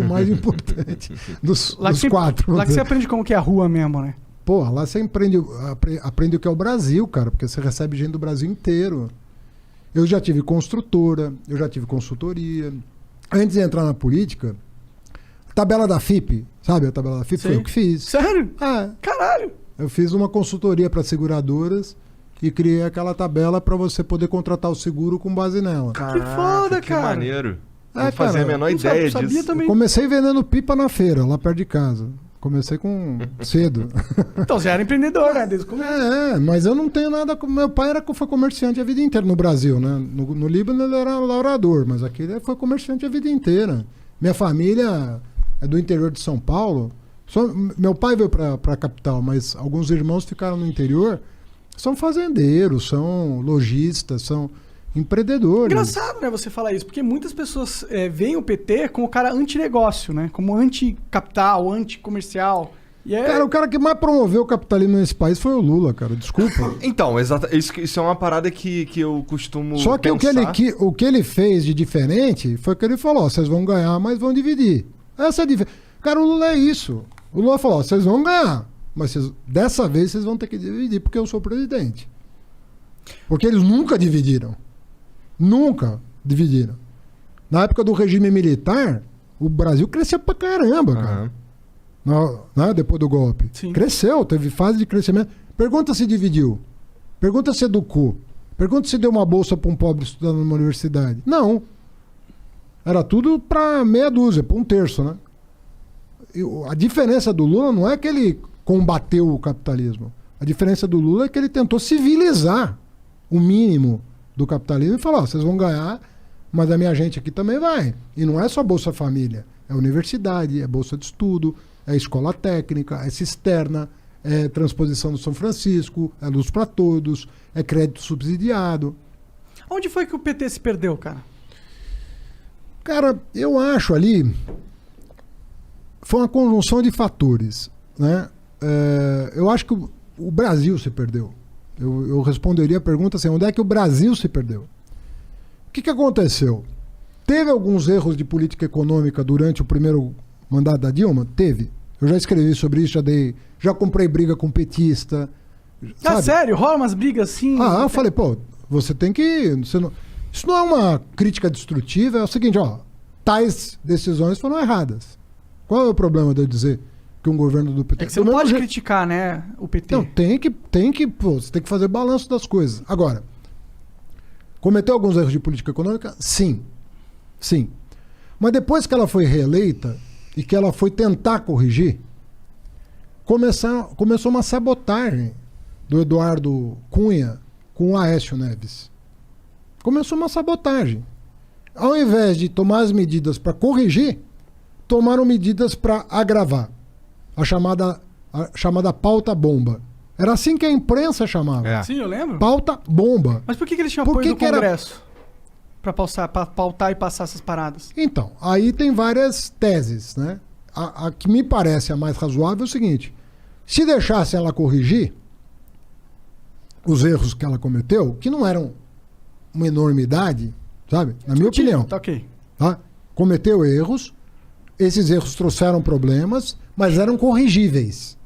o mais importante dos quatro. Lá que você aprende como que é a rua mesmo, né? Porra, lá você aprende o que é o Brasil, cara, porque você recebe gente do Brasil inteiro. Eu já tive construtora, eu já tive consultoria. Antes de entrar na política, a tabela da FIP, sabe? A tabela da FIP foi eu que fiz. Sério? É. Caralho! Eu fiz uma consultoria para seguradoras e criei aquela tabela para você poder contratar o seguro com base nela. Caraca, que foda, cara! Que maneiro. É, não fazia a menor ideia disso. Também. Eu comecei vendendo pipa na feira, lá perto de casa. Comecei com cedo. Então você era empreendedor, né? Desde o começo. Mas eu não tenho nada... Meu pai foi comerciante a vida inteira no Brasil, né? No Líbano ele era lavrador, mas aqui ele foi comerciante a vida inteira. Minha família é do interior de São Paulo. Meu pai veio para a capital, mas alguns irmãos ficaram no interior. São fazendeiros, são lojistas, são empreendedores. Engraçado, né, você falar isso, porque muitas pessoas veem o PT como o cara anti-negócio, né? Como anti-capital, anti-comercial. Cara, o cara que mais promoveu o capitalismo nesse país foi o Lula, cara. Desculpa. Então, isso é uma parada que eu costumo Só que pensar. o que ele fez de diferente foi que ele falou, vocês vão ganhar, mas vão dividir. Essa é a diferença. Cara, o Lula é isso. O Lula falou, vocês vão ganhar, mas dessa vez vocês vão ter que dividir porque eu sou presidente. Porque eles nunca dividiram. Nunca dividiram. Na época do regime militar, o Brasil cresceu pra caramba, cara. Depois do golpe. Sim. Cresceu, teve fase de crescimento. Pergunta se dividiu. Pergunta se educou. Pergunta se deu uma bolsa para um pobre estudando numa universidade. Não. Era tudo para meia dúzia, para um terço, né? A diferença do Lula não é que ele combateu o capitalismo. A diferença do Lula é que ele tentou civilizar o mínimo do capitalismo e falou, vocês vão ganhar, mas a minha gente aqui também vai. E não é só Bolsa Família, é universidade, é bolsa de estudo, é escola técnica, é cisterna, é transposição do São Francisco, é luz para todos, é crédito subsidiado. Onde foi que o PT se perdeu, cara? Cara, eu acho ali... Foi uma conjunção de fatores, né? Eu acho que o Brasil se perdeu. Eu responderia a pergunta assim, onde é que o Brasil se perdeu? O que aconteceu? Teve alguns erros de política econômica durante o primeiro mandato da Dilma? Teve. Eu já escrevi sobre isso, já comprei briga com petista. Ah, sério? Rola umas brigas assim? Eu falei, você tem que... isso não é uma crítica destrutiva, é o seguinte, tais decisões foram erradas. Qual é o problema de eu dizer que um governo do PT... É que você não pode criticar, né, o PT. Não, você tem que fazer balanço das coisas. Agora, cometeu alguns erros de política econômica? Sim. Sim. Mas depois que ela foi reeleita e que ela foi tentar corrigir, começou uma sabotagem do Eduardo Cunha com o Aécio Neves. Começou uma sabotagem. Ao invés de tomar as medidas para corrigir, tomaram medidas para agravar. A chamada pauta bomba. Era assim que a imprensa chamava. Sim, eu lembro. Pauta bomba. Mas por que eles tinham apoio do Congresso? Para pautar e passar essas paradas? Então, aí tem várias teses, né? A que me parece a mais razoável é o seguinte. Se deixasse ela corrigir os erros que ela cometeu, que não eram uma enormidade, sabe? Na minha opinião. Tá ok. Tá? Cometeu erros, esses erros trouxeram problemas, mas eram corrigíveis.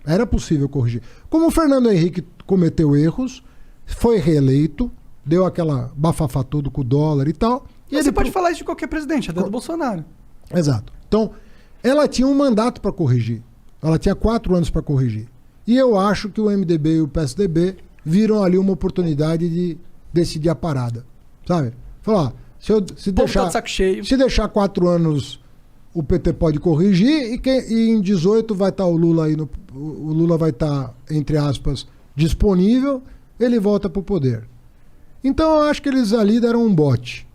Era possível corrigir. Como o Fernando Henrique cometeu erros, foi reeleito, deu aquela bafafá todo com o dólar e tal. E você pode falar isso de qualquer presidente, até do Bolsonaro. Exato. Então, ela tinha um mandato para corrigir. Ela tinha 4 anos para corrigir. E eu acho que o MDB e o PSDB viram ali uma oportunidade de decidir a parada. Sabe? Falar, se deixar 4 anos, o PT pode corrigir e em 18 vai estar o Lula aí, o Lula vai estar, entre aspas, disponível, ele volta para o poder. Então eu acho que eles ali deram um bote.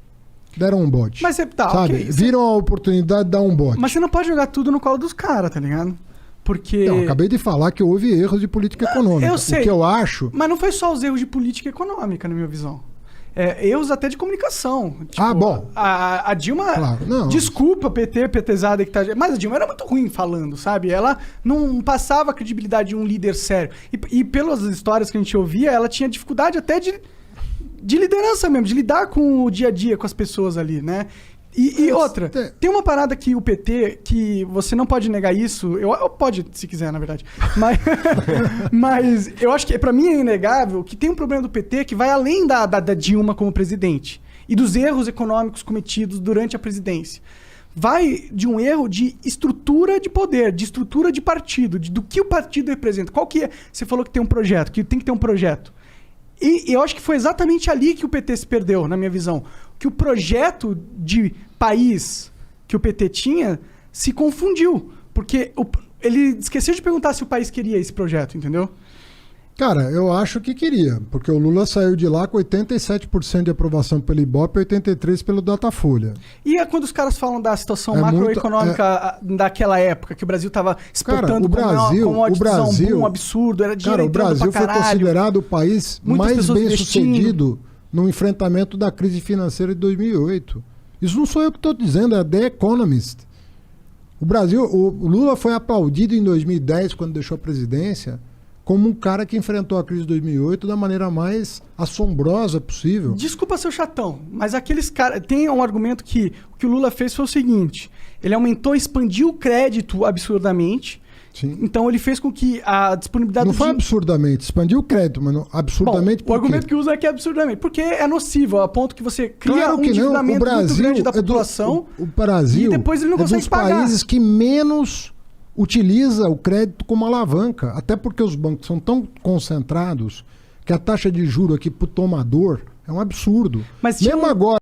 Mas você tá, sabe? ok. Viram a oportunidade de dar um bote. Mas você não pode jogar tudo no colo dos caras, tá ligado? Porque... Eu acabei de falar que houve erros de política econômica. Eu sei. O que eu acho... Mas não foi só os erros de política econômica, na minha visão. Erros até de comunicação. Tipo, bom. A Dilma... Claro, não. Desculpa, petezada que tá... Mas a Dilma era muito ruim falando, sabe? Ela não passava a credibilidade de um líder sério. E pelas histórias que a gente ouvia, ela tinha dificuldade até de liderança mesmo, de lidar com o dia a dia com as pessoas ali, né? E outra, tem uma parada que o PT, que você não pode negar isso, eu pode, se quiser, na verdade, mas eu acho que pra mim é inegável que tem um problema do PT que vai além da Dilma como presidente e dos erros econômicos cometidos durante a presidência. Vai de um erro de estrutura de poder, de estrutura de partido, do que o partido representa. Qual que é? Você falou que tem um projeto, que tem que ter um projeto. E eu acho que foi exatamente ali que o PT se perdeu, na minha visão. Que o projeto de país que o PT tinha se confundiu. Porque ele esqueceu de perguntar se o país queria esse projeto, entendeu? Cara, eu acho que queria, porque o Lula saiu de lá com 87% de aprovação pelo Ibope e 83% pelo Datafolha. E é quando os caras falam da situação macroeconômica daquela época, que o Brasil estava exportando um absurdo, era dinheiro entrando pra caralho. O Brasil foi considerado o país mais bem sucedido no enfrentamento da crise financeira de 2008. Isso não sou eu que estou dizendo, é The Economist. O Lula foi aplaudido em 2010, quando deixou a presidência, como um cara que enfrentou a crise de 2008 da maneira mais assombrosa possível. Desculpa ser chatão, mas aqueles caras... Tem um argumento que o que o Lula fez foi o seguinte: ele expandiu o crédito absurdamente. Sim. Então ele fez com que a disponibilidade... Não foi absurdamente, expandiu o crédito, mas não, absurdamente. Bom, o argumento que usa é que é absurdamente, porque é nocivo, a ponto que você cria um endividamento muito grande da população. O Brasil e depois ele não consegue pagar. É dos países que menos utiliza o crédito como alavanca, até porque os bancos são tão concentrados que a taxa de juro aqui pro tomador é um absurdo. Mas mesmo agora